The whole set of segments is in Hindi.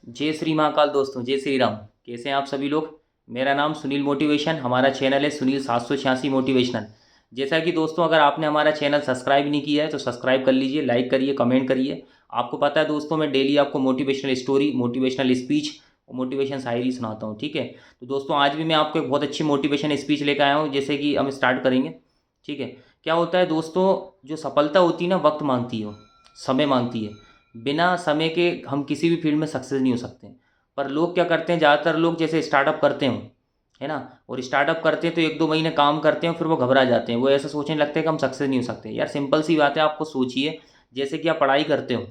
जय श्री महाकाल दोस्तों, जय श्री राम। कैसे हैं आप सभी लोग। मेरा नाम सुनील मोटिवेशन, हमारा चैनल है सुनील 786 मोटिवेशनल। जैसा कि दोस्तों, अगर आपने हमारा चैनल सब्सक्राइब नहीं किया है तो सब्सक्राइब कर लीजिए, लाइक करिए, कमेंट करिए। आपको पता है दोस्तों, मैं डेली आपको मोटिवेशनल स्टोरी, मोटिवेशनल स्पीच और मोटिवेशन शायरी सुनाता हूँ। ठीक है, तो दोस्तों आज भी मैं आपको एक बहुत अच्छी मोटिवेशन स्पीच लेकर आया हूँ, जैसे कि हम स्टार्ट करेंगे। ठीक है, क्या होता है दोस्तों, जो सफलता होती है ना, वक्त मांगती है, समय मांगती है। बिना समय के हम किसी भी फील्ड में सक्सेस नहीं हो सकते। पर लोग क्या करते हैं, ज़्यादातर लोग जैसे स्टार्टअप करते हो, है ना, और स्टार्टअप करते हैं तो एक दो महीने काम करते हैं, फिर वो घबरा जाते हैं, वो ऐसा सोचने लगते हैं कि हम सक्सेस नहीं हो सकते। यार सिंपल सी बात है, आपको सोचिए, जैसे कि आप पढ़ाई करते हो,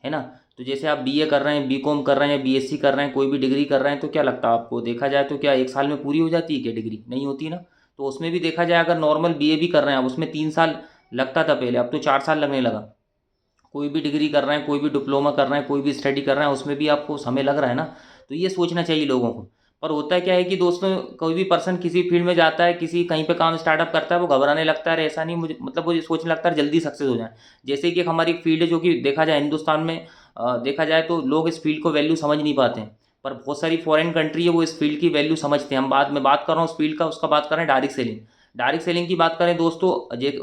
है ना, तो जैसे आप बीए कर रहे हैं, बीकॉम कर रहे हैं, बीएससी कर रहे हैं, कोई भी डिग्री कर रहे हैं, तो क्या लगता है आपको, देखा जाए तो क्या एक साल में पूरी हो जाती है क्या डिग्री? नहीं होती ना। तो उसमें भी देखा जाए, अगर नॉर्मल बीए भी कर रहे हैं आप, उसमें 3 साल लगता था पहले, अब तो 4 साल लगने लगा। कोई भी डिग्री कर रहे हैं, कोई भी डिप्लोमा कर रहे हैं, कोई भी स्टडी कर रहे हैं, उसमें भी आपको समय लग रहा है ना। तो ये सोचना चाहिए लोगों को। पर होता है क्या है कि दोस्तों, कोई भी पर्सन किसी फील्ड में जाता है, किसी कहीं पे काम स्टार्टअप करता है, वो घबराने लगता है, ऐसा नहीं मुझे, मतलब वो ये सोचने लगता है जल्दी सक्सेस हो जाए। जैसे कि एक हमारी फील्ड है, जो कि देखा जाए हिंदुस्तान में, देखा जाए तो लोग इस फील्ड को वैल्यू समझ नहीं पाते हैं। पर बहुत सारी फॉरेन कंट्री है, वो इस फील्ड की वैल्यू समझते हैं। हम बात में बात कर रहा हूँ उस फील्ड का, उसका बात कर रहे हैं डायरेक्ट सेलिंग। डायरेक्ट सेलिंग की बात करें दोस्तों,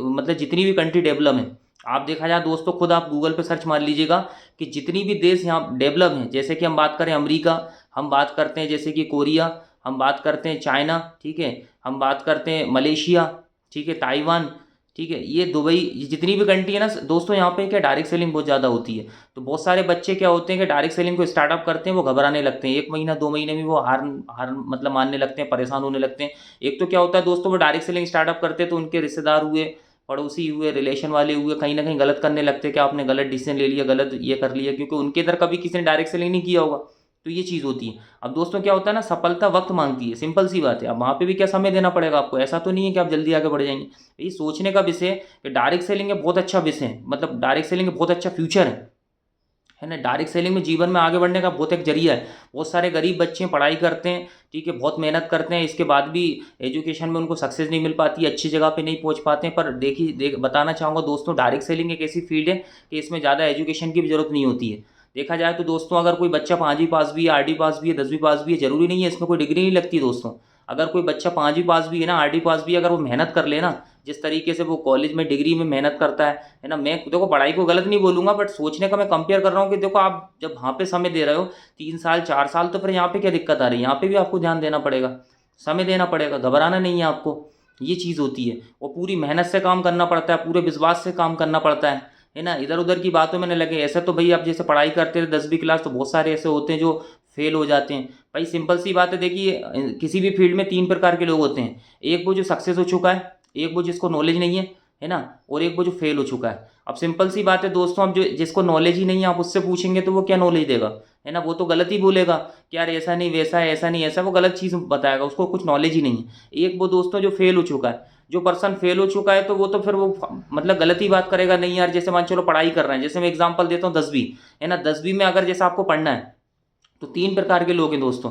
मतलब जितनी भी कंट्री डेवलप है, आप देखा जाए दोस्तों, खुद आप गूगल पे सर्च मार लीजिएगा कि जितनी भी देश यहाँ डेवलप हैं, जैसे कि हम बात करें अमेरिका, हम बात करते हैं जैसे कि कोरिया, हम बात करते हैं चाइना, ठीक है, हम बात करते हैं मलेशिया, ठीक है, ताइवान, ठीक है, ये दुबई, ये जितनी भी कंट्री है ना दोस्तों, यहाँ पे क्या डायरेक्ट सेलिंग बहुत ज़्यादा होती है। तो बहुत सारे बच्चे क्या होते हैं कि डायरेक्ट सेलिंग को स्टार्टअप करते हैं, वो घबराने लगते हैं, 1 महीना 2 महीने में वो हार हार मतलब मानने लगते हैं, परेशान होने लगते हैं। एक तो क्या होता है दोस्तों, वो डायरेक्ट सेलिंग स्टार्टअप करते हैं तो उनके रिश्तेदार हुए, पड़ोसी हुए, रिलेशन वाले हुए, कहीं ना कहीं गलत करने लगते हैं कि आपने गलत डिसीजन ले लिया, गलत ये कर लिया, क्योंकि उनके इधर कभी किसी ने डायरेक्ट सेलिंग नहीं किया होगा। तो ये चीज़ होती है। अब दोस्तों क्या होता है ना, सफलता वक्त मांगती है, सिंपल सी बात है। अब वहाँ पे भी क्या समय देना पड़ेगा आपको, ऐसा तो नहीं है कि आप जल्दी आगे बढ़ जाएंगे। ये सोचने का विषय है कि डायरेक्ट सेलिंग है बहुत अच्छा विषय है, मतलब डायरेक्ट सेलिंग बहुत अच्छा फ्यूचर है ना। डायरेक्ट सेलिंग में जीवन में आगे बढ़ने का बहुत एक जरिया है। बहुत सारे गरीब बच्चे पढ़ाई करते हैं, ठीक है, बहुत मेहनत करते हैं, इसके बाद भी एजुकेशन में उनको सक्सेस नहीं मिल पाती, अच्छी जगह पे नहीं पहुंच पाते हैं। पर बताना चाहूँगा दोस्तों, डायरेक्ट सेलिंग एक ऐसी फील्ड है कि इसमें ज़्यादा एजुकेशन की भी जरूरत नहीं होती है। देखा जाए तो दोस्तों, अगर कोई बच्चा 5वीं पास भी है, 8वीं पास भी है, 10वीं पास भी है, जरूरी नहीं है इसमें कोई डिग्री नहीं लगती दोस्तों। अगर कोई बच्चा 5वीं पास भी है ना, 8वीं पास भी है, अगर वो मेहनत कर ले ना, जिस तरीके से वो कॉलेज में डिग्री में मेहनत करता है ना। मैं देखो पढ़ाई को गलत नहीं बोलूंगा, बट सोचने का मैं कंपेयर कर रहा हूँ कि देखो, आप जब वहाँ पे समय दे रहे हो 3 साल 4 साल, तो फिर यहाँ पे क्या दिक्कत आ रही है, यहाँ पे भी आपको ध्यान देना पड़ेगा, समय देना पड़ेगा, घबराना नहीं है आपको। ये चीज़ होती है, वो पूरी मेहनत से काम करना पड़ता है, पूरे विश्वास से काम करना पड़ता है ना। इधर उधर की बातों में नहीं लगे। ऐसे तो भाई आप जैसे पढ़ाई करते थे 10वीं क्लास, तो बहुत सारे ऐसे होते हैं जो फेल हो जाते हैं। भाई सिंपल सी बात है, देखिए किसी भी फील्ड में 3 प्रकार के लोग होते हैं। एक वो जो सक्सेस हो चुका है, एक वो जिसको नॉलेज नहीं है ना, और एक वो जो फेल हो चुका है। अब सिंपल सी बात है दोस्तों, अब जो जिसको नॉलेज ही नहीं है, आप उससे पूछेंगे तो वो क्या नॉलेज देगा, है ना, वो तो गलत ही बोलेगा कि यार ऐसा नहीं वैसा है, ऐसा नहीं ऐसा, वो गलत चीज़ बताएगा, उसको कुछ नॉलेज ही नहीं है। एक वो दोस्तों जो फेल हो चुका है, जो पर्सन फेल हो चुका है, तो वो तो फिर वो मतलब गलत ही बात करेगा। नहीं यार, जैसे मान चलो पढ़ाई कर रहे हैं, जैसे मैं एग्जांपल देता हूँ 10वीं, है ना, 10वीं में अगर जैसे आपको पढ़ना है, तो 3 प्रकार के लोग हैं दोस्तों।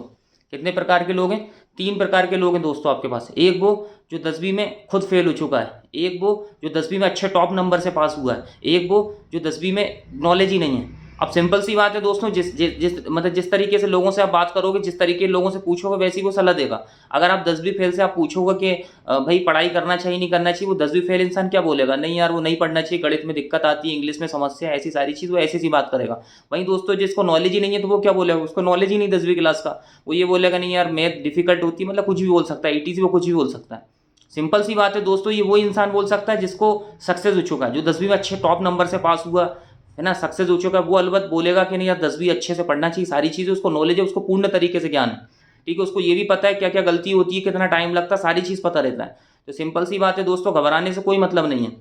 कितने प्रकार के लोग हैं? 3 प्रकार के लोग हैं दोस्तों आपके पास। एक वो जो 10वीं में खुद फेल हो चुका है, एक वो जो 10वीं में अच्छे टॉप नंबर से पास हुआ है, एक वो जो 10वीं में नॉलेज ही नहीं है। अब सिंपल सी बात है दोस्तों, जिस तरीके से लोगों से आप बात करोगे, जिस तरीके के लोगों से पूछोगे, वैसी वो सलाह देगा। अगर आप 10वीं फेल से आप पूछोगे कि भाई पढ़ाई करना चाहिए नहीं करना चाहिए, वो 10वीं फेल इंसान क्या बोलेगा, नहीं यार वो नहीं पढ़ना चाहिए, गणित में दिक्कत आती है, इंग्लिश में समस्या है, ऐसी सारी चीज़, वो ऐसी सी बात करेगा। वहीं दोस्तों जिसको नॉलेज ही नहीं है, तो वो क्या बोलेगा, उसको नॉलेज ही नहीं 10वीं क्लास का, वो ये बोलेगा नहीं यार मैथ डिफिकल्ट होती है, मतलब कुछ भी बोल सकता है, ईटीसी वो कुछ भी बोल सकता है। सिंपल सी बात है दोस्तों, ये वो इंसान बोल सकता है जिसको सक्सेस हो चुका है, जो 10वीं में अच्छे टॉप नंबर से पास हुआ है ना, सक्सेस हो चुका है, वो अलबत्त बोलेगा कि नहीं यार 10वीं अच्छे से पढ़ना चाहिए, सारी चीज़ें उसको नॉलेज है, उसको पूर्ण तरीके से ज्ञान है, ठीक है, उसको ये भी पता है क्या क्या गलती होती है, कितना टाइम लगता है, सारी चीज़ पता रहता है। तो सिंपल सी बात है दोस्तों, घबराने से कोई मतलब नहीं है,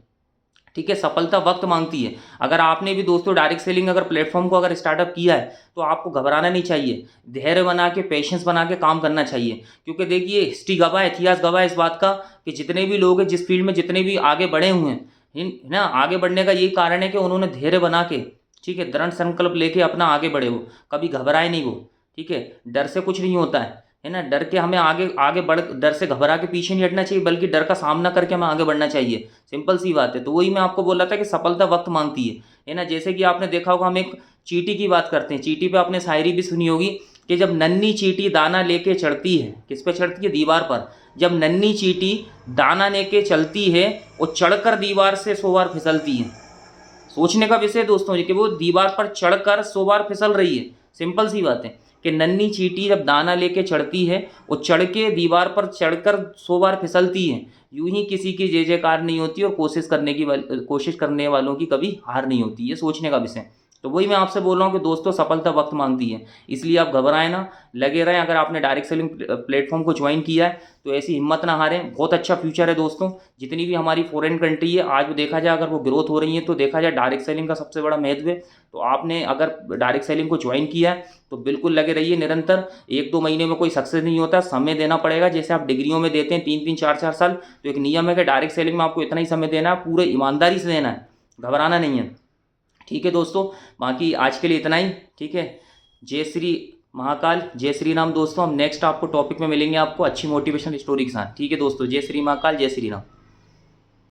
ठीक है। सफलता वक्त मांगती है। अगर आपने भी दोस्तों डायरेक्ट सेलिंग अगर प्लेटफॉर्म को अगर स्टार्टअप किया है, तो आपको घबराना नहीं चाहिए, धैर्य बना के, पेशेंस बना के काम करना चाहिए। क्योंकि देखिए हिस्ट्री गवाह है, इतिहास गवाह है इस बात का कि जितने भी लोग हैं जिस फील्ड में, जितने भी आगे बढ़े हुए हैं, है ना, आगे बढ़ने का यही कारण है कि उन्होंने धैर्य बना के, ठीक है, दृढ़ संकल्प लेके अपना आगे बढ़े, वो कभी घबराए नहीं वो, ठीक है। डर से कुछ नहीं होता है ना, डर के हमें आगे आगे बढ़, डर से घबरा के पीछे नहीं हटना चाहिए, बल्कि डर का सामना करके हमें आगे बढ़ना चाहिए। सिंपल सी बात है। तो वही मैं आपको बोल रहा था कि सफलता वक्त मांगती है ना। जैसे कि आपने देखा होगा, हम एक चींटी की बात करते हैं। चींटी पे आपने शायरी भी सुनी होगी कि जब नन्ही चींटी दाना लेके चढ़ती है, किस पे चढ़ती है? दीवार पर। जब नन्ही चींटी दाना लेके चलती है और चढ़कर दीवार से 100 बार फिसलती है। सोचने का विषय दोस्तों ये कि वो दीवार पर चढ़कर 100 बार फिसल रही है। सिंपल सी बात है कि नन्ही चींटी जब दाना लेके चढ़ती है और चढ़ के दीवार पर चढ़कर 100 बार फिसलती है, यूं ही किसी की जय जयकार नहीं होती और कोशिश करने वालों की कभी हार नहीं होती। ये सोचने का विषय। तो वही मैं आपसे बोल रहा हूँ कि दोस्तों सफलता वक्त मांगती है, इसलिए आप घबराएं ना, लगे रहें। अगर आपने डायरेक्ट सेलिंग प्लेटफॉर्म को ज्वाइन किया है तो ऐसी हिम्मत ना हारें। बहुत अच्छा फ्यूचर है दोस्तों। जितनी भी हमारी फॉरेन कंट्री है आज देखा जाए, अगर वो ग्रोथ हो रही है तो देखा जाए डायरेक्ट सेलिंग का सबसे बड़ा महत्व है। तो आपने अगर डायरेक्ट सेलिंग को ज्वाइन किया है तो बिल्कुल लगे रहिए निरंतर। 1-2 महीने में कोई सक्सेस नहीं होता, समय देना पड़ेगा। जैसे आप डिग्रियों में देते हैं 3-3 4-4 साल, तो एक नियम है कि डायरेक्ट सेलिंग में आपको इतना ही समय देना है, पूरे ईमानदारी से देना है, घबराना नहीं है। ठीक है दोस्तों, बाकी आज के लिए इतना ही। ठीक है, जय श्री महाकाल, जय श्री राम दोस्तों। हम नेक्स्ट आपको टॉपिक में मिलेंगे आपको अच्छी मोटिवेशनल स्टोरी के साथ। ठीक है दोस्तों, जय श्री महाकाल, जय श्री राम।